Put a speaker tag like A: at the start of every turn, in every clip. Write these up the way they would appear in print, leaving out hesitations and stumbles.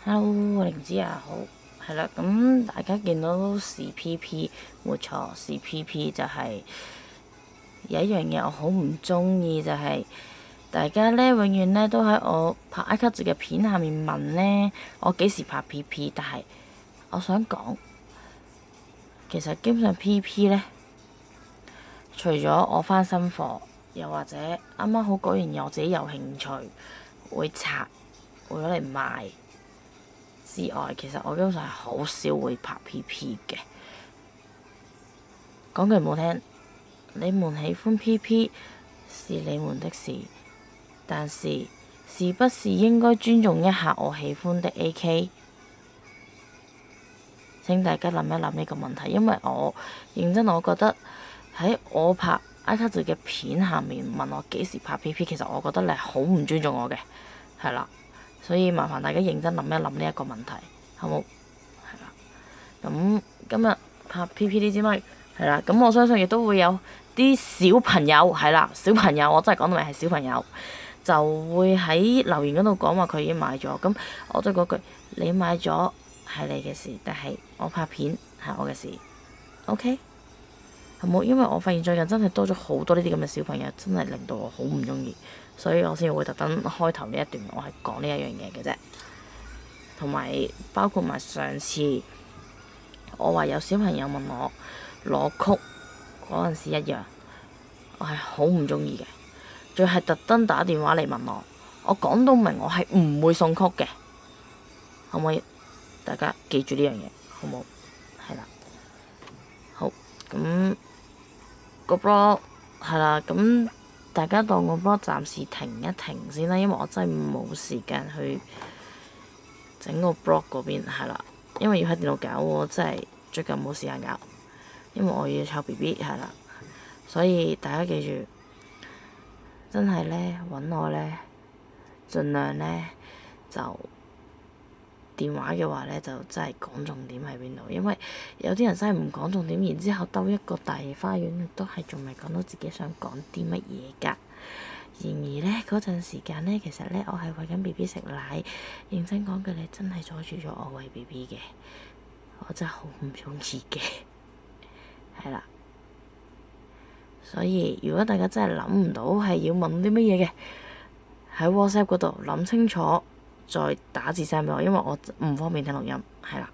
A: Hello，靈芝啊，好，係啦，咁大家見到時 PP，冇錯，時 PP 就係有一樣嘢我好唔中意，就係大家咧永遠咧都喺我拍 I 卡字嘅片下面問咧，我幾時拍 PP，但係我想講，其實基本上 PP 咧，除咗我翻新貨，又或者啱啱好嗰完嘢我自己有興趣會拆，會攞嚟賣之外，其實我基本上係好少會拍 PP 嘅。講句唔好聽，你們喜歡 PP 是你們的事，但是是不是應該尊重一下我喜歡的 AK？ 請大家諗一諗呢個問題，因為我認真，我覺得喺我拍 I 卡字嘅片下面問我幾時拍 PP， 其實我覺得你係好唔尊重我嘅，係啦。所以麻煩大家認真諗一諗呢一個問題，好冇？係啦。咁今日拍 PP 呢支咪係啦，咁我相信亦都會有啲小朋友係啦，小朋友我真係講到明係小朋友，就會喺留言嗰度講話佢已經買咗。咁我都嗰句，你買咗係你嘅事，但係我拍片係我嘅事，OK？好冇？因為我發現最近真係多咗好多呢啲咁嘅小朋友，真係令到我好唔中意，所以我先會特登開頭呢一段，我係講呢一樣嘢嘅啫。同埋包括埋上次我話有小朋友問我攞曲嗰陣時一樣，我係好唔中意嘅，仲係特登打電話嚟問我講到明我係唔會送曲嘅，可唔可以？大家記住呢樣嘢，好冇？係啦，好咁。個 blog 係啦，咁大家當個 blog 暫時停一停先啦，因為我真係冇時間去整個 blog 嗰邊係啦，因為要喺電腦搞喎，真係最近冇時間搞，因為我要湊 BB 係啦，所以大家記住，真係咧揾我咧，盡量咧就電話嘅話咧，就真係講重點喺邊度，因為有啲人真係唔講重點，然之後兜一個大花園，都係仲未講到自己想講啲乜嘢㗎。然而咧嗰陣時間咧，其實咧我係餵緊 BB 食奶，認真講句，你真係阻住咗我餵 BB 嘅，我真係好唔中意嘅，係啦。所以如果大家真係諗唔到係要問啲乜嘢嘅，喺 WhatsApp 嗰度諗清楚。再打字聲俾我，因為我唔方便聽錄音，係啦，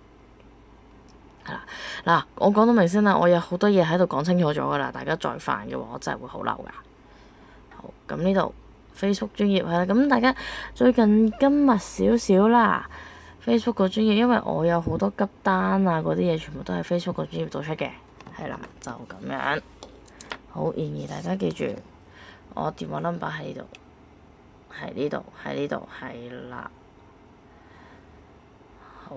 A: 係啦。嗱，我講到明先啦，我有好多嘢喺度講清楚咗噶啦，大家再煩嘅話，我真係會好嬲噶。好，咁呢度 Facebook 專頁係啦，咁大家最近今日少少啦 ，Facebook 個專頁，因為我有好多急單啊嗰啲嘢，全部都喺 Facebook 個專頁度出嘅，係啦，就咁樣。好，然而大家記住，我電話 number 喺呢度，喺呢度，喺呢度，係啦。好，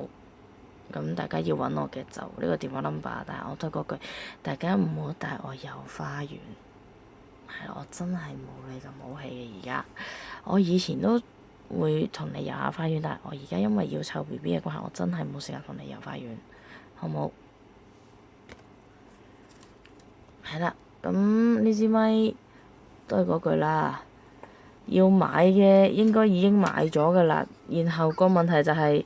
A: 咁大家要揾我嘅就呢個電話 number，但係我都嗰句，大家唔好帶我遊花園，係我真係冇你咁冇氣嘅而家。我以前都會同你遊下花園，但係我而家因為要湊 BB 嘅關係，我真係冇時間同你遊花園，好冇？係啦，咁呢支咪都係嗰句啦，要買嘅應該已經買咗噶啦，然後個問題就係。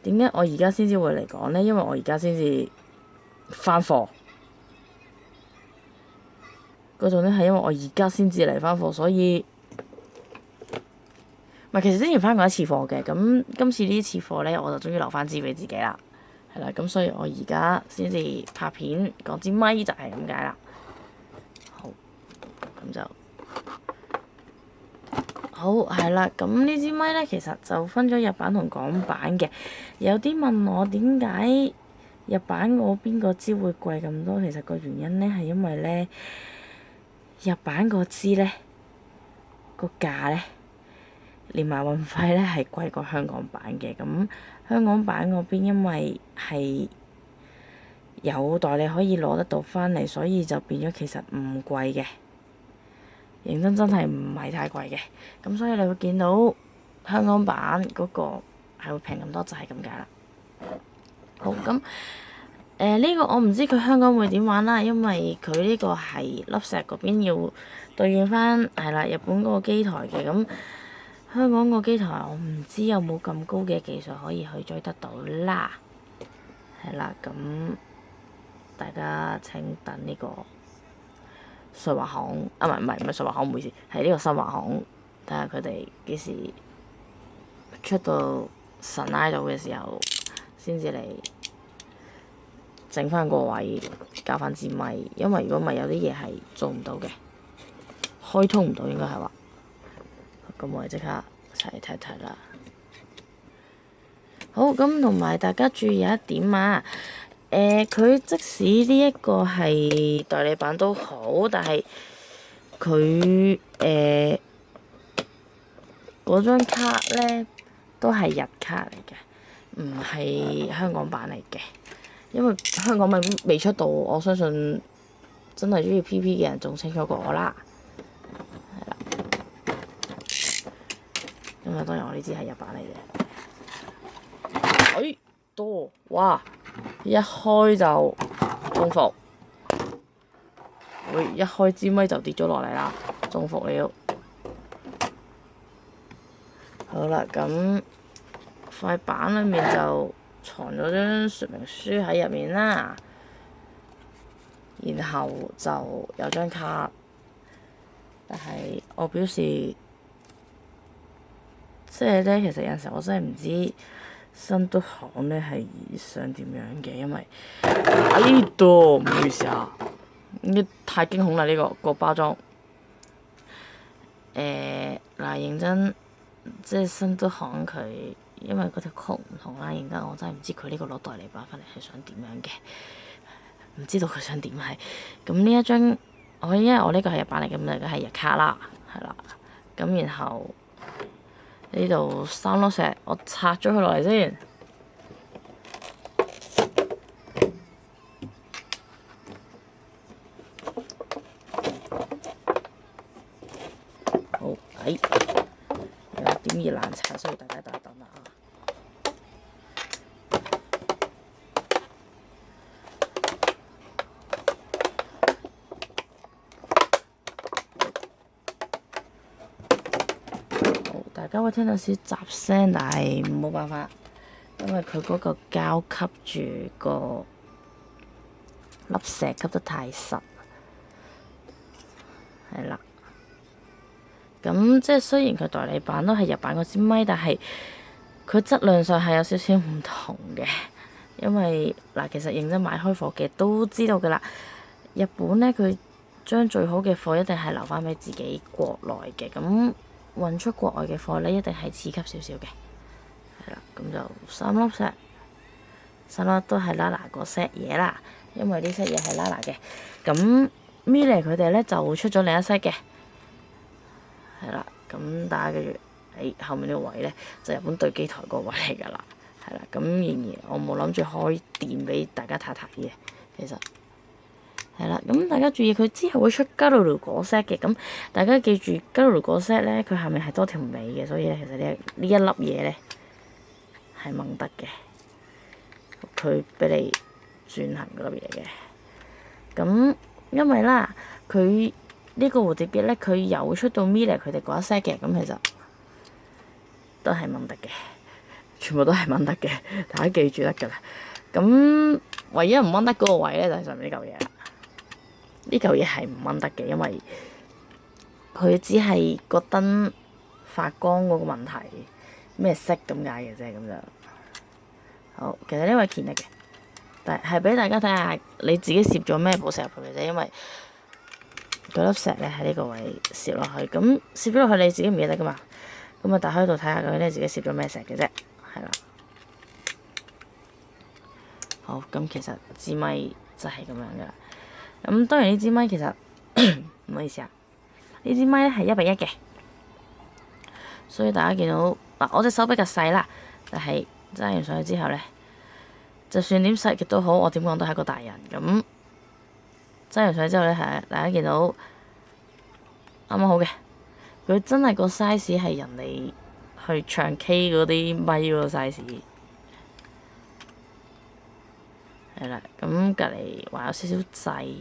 A: 點解我而家先至會嚟講呢？因為我而家先至返貨，個重點係因為我而家先至嚟返貨，所以其實之前返過一次貨嘅，咁今次呢次貨呢，我就終於留返支俾自己啦，係啦，咁所以我而家先至拍片講支咪就係咁解啦。好，咁就。好，係啦，咁呢支咪呢，其實就分咗日版同港版嘅。有啲問我點解日版嗰邊個支會貴咁多，其實個原因呢，係因為呢日版個支呢個價呢，連埋運費呢係貴過香港版嘅。咁香港版嗰邊因為係有代理可以攞得到返嚟，所以就變咗其實唔貴嘅。認真真係唔係太貴嘅，咁所以你會見到香港版嗰個係會平咁多，就係咁解啦。好，咁呢個我唔知佢香港會點玩啦，因為佢呢個係粒石嗰邊要對應翻係啦日本嗰個機台嘅，咁香港個機台我唔知有冇咁高嘅技術可以去追得到啦。係啦，咁大家請等呢個瑞華行啊，唔係瑞華行，唔好意思，係呢個新華行，睇下佢哋幾時出到神拉到嘅時候，先至嚟整翻個位，校翻支咪，因為如果唔係有啲嘢係做唔到嘅，開通唔到應該係話。咁我哋即刻一齊睇睇啦。好，咁同埋大家注意有一點啊，佢即使呢一個係代理版都好，但係佢嗰張卡咧都係日卡嚟嘅，唔係香港版嚟嘅。因為香港版未出到，我相信真係中意 PP 嘅人仲清楚過我啦。係啦，因為當然我呢支係日版嚟嘅。多哇！一開就中伏，一開支咪就跌咗落嚟啦，中伏了。好啦，咁塊板裏面就藏咗張說明書喺入面啦，然後就有張卡，但係我表示，即係咧，其實有陣時我真係唔知新都行咧係想點樣嘅，因為唔好意思啊，太驚恐啦呢個包裝。嗱，認真，即係新都行佢，因為嗰條曲唔同啦，認真我真係唔知佢呢個攞代理版翻嚟係想點樣嘅，唔知道佢想點係。咁呢一張，因為我呢個係日版嚟嘅，咁而家係日卡啦，係啦。咁然後呢度三粒石，我拆咗佢落嚟先。好，有點易難拆，所以大家等一等啦啊！好，大家會聽到少雜聲，但係冇辦法，因為佢嗰個膠吸住個粒石吸得太實，係啦。咁即係雖然佢代理版都係日版嗰支咪，但係佢質量上係有少少唔同嘅。因為嗱，其實認真買開貨嘅都知道㗎啦。日本咧，佢將最好嘅貨一定係留翻俾自己國內嘅，咁運出國外嘅貨咧一定係次級少少嘅。係啦，咁就三粒石，三粒都係 Lala 個 set 嘢啦。因為呢 set 嘢係 Lala 嘅，咁 Miele 佢哋咧就出咗另一 set 嘅。係啦，咁大家記住喺後面呢個位咧，就日本對機台個位嚟㗎啦。係啦，咁然而我冇諗住開電俾大家睇睇嘅，其實係啦。咁大家注意佢之後會出 Galuru 嗰 set 嘅，咁大家記住 Galuru 嗰 set 咧，佢下面係多條尾嘅，所以咧其實呢一粒嘢咧係掹得嘅，佢俾你轉行嗰粒嘢嘅。咁因為啦，佢呢個蝴蝶結咧，佢有出到 Miele 佢哋嗰一 set 嘅，咁其實都係掹得嘅，全部都係掹得嘅，大家記住得㗎啦。咁唯一唔掹得嗰個位咧，就係上面呢嚿嘢啦。呢嚿嘢係唔掹得嘅，因為佢只係個燈發光嗰個問題，咩色咁解嘅啫，咁就好。其實呢個係鉛嚟嘅，但係俾大家睇下你自己攝咗咩寶石入去嘅啫，因為嗰粒石咧喺呢個位攝落去，咁攝咗落去你自己唔記得噶嘛，咁啊打開度睇下究竟你自己攝咗咩石嘅啫，係啦。好，咁其實支咪就係咁樣噶啦。咁當然呢支咪其實唔好意思啊，呢支咪咧係1:1嘅，所以大家見到嗱，我隻手比較細啦，但係揸完上去之後咧，就算點細極都好，我點講都係一個大人咁。揸完上去之後咧，係大家見到啱啱好嘅，佢真係個 size 係人哋去唱 K 嗰啲咪嗰個 size。係啦，咁隔離話有少少滯，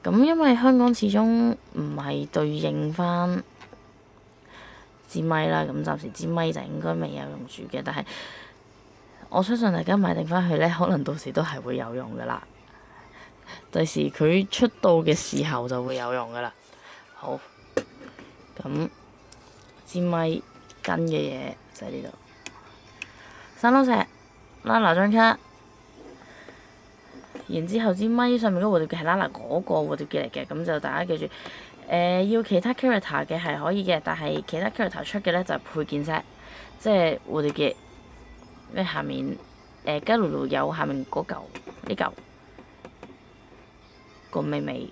A: 咁因為香港始終唔係對應翻，支咪啦。咁暫時支咪就應該未有用住嘅，但係我相信大家買定翻去咧，可能到時都係會有用噶啦。第時佢出到嘅時候就會有用噶啦。好，咁支咪跟嘅嘢就喺呢度。生撈石，Lala 張卡，然之後支咪上面嗰個蝴蝶結係 Lala 嗰個蝴蝶結嚟嘅，咁就大家記住。要其他 character 嘅係可以嘅，但係其他 character 出嘅咧就係配件 set，即係蝴蝶結，咩下面吉嚕嚕有下面嗰嚿呢嚿個尾尾。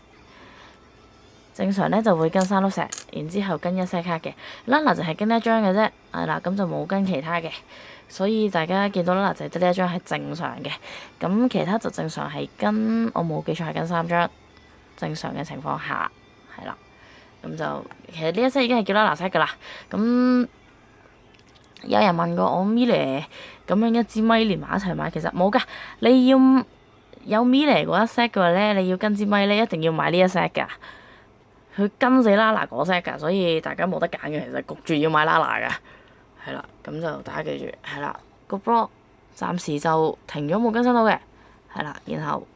A: 正常咧就會跟3粒石，然之後跟一 set 卡嘅。Lala 就係跟一張嘅啫，係啦，咁就冇跟其他嘅，所以大家見到 Lala 就得呢一張係正常嘅，咁其他就正常係跟，我冇記錯係跟3張，正常嘅情況下係啦。咁就其實呢一 set 已經係叫 Lala set 噶啦。咁有人問過我咪嚟咁樣一支咪連埋一齊買，其實冇噶。你要有咪嚟嗰一 set 嘅話咧，你要跟支咪咧，一定要買呢一 set 噶。佢跟死 Lala 嗰 set 噶，所以大家冇得揀嘅，其實焗住要買 Lala 噶。係啦，咁就大家記住係啦。個 blog 暫時就停咗冇更新到嘅，係啦，然後。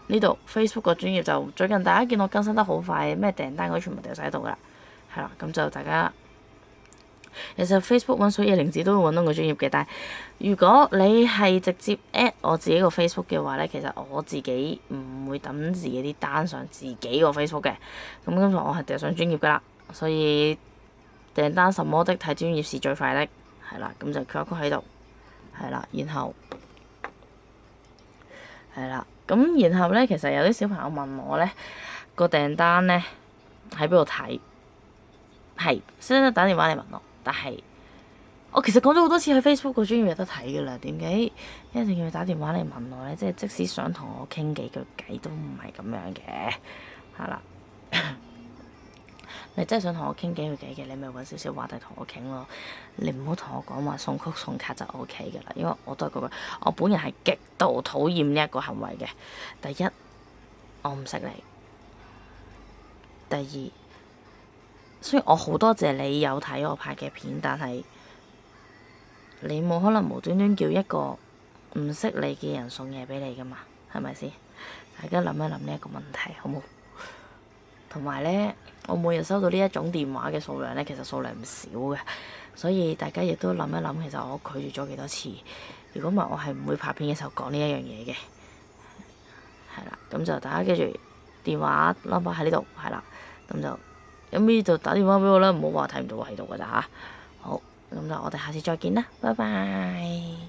A: 呢度 Facebook 個專頁就最近大家見我更新得好快，咩訂單嗰啲全部掉晒喺度噶啦，係啦，咁就大家其實 Facebook 揾水野玲子都會揾到我專頁嘅，但係如果你係直接 at 我自己個 Facebook 嘅話咧，其實我自己唔會抌自己啲單上自己個 Facebook 嘅，咁今次我係掉上專頁噶啦，所以訂單什麼的睇專頁是最快的，係啦，咁就 QR code 喺度，係啦，然後係啦。咁然後咧，其實有啲小朋友問我咧，個訂單咧喺邊度睇？係識得打電話嚟問我，但係我其實講咗好多次喺 Facebook 個專頁有得睇㗎啦。點解一定要打電話嚟問我咧？即使想同我傾幾句偈都唔係咁樣嘅，係啦。你真係想同我傾幾句偈嘅，你咪揾少少話題同我傾咯。你唔好同我講話送曲送卡就 OK 㗎啦，因為我都係嗰個，我本人係極度討厭呢一個行為嘅。第一，我唔識你；第二，雖然我好多謝你有睇我拍嘅片，但係你冇可能無端端叫一個唔識你嘅人送嘢俾你㗎嘛，係咪先？大家諗一諗呢一個問題，好冇？同埋咧，我每日收到呢一種電話嘅數量咧，其實數量唔少嘅，所以大家亦都諗一諗，其實我拒絕咗幾多次。如果唔係，我係唔會拍片嘅時候講呢一樣嘢嘅。係啦，咁就大家記住電話 number 喺呢度，係啦，咁就有咩就打電話俾我啦，唔好話睇唔到我喺度㗎咋嚇。好，咁就我哋下次再見啦，拜拜。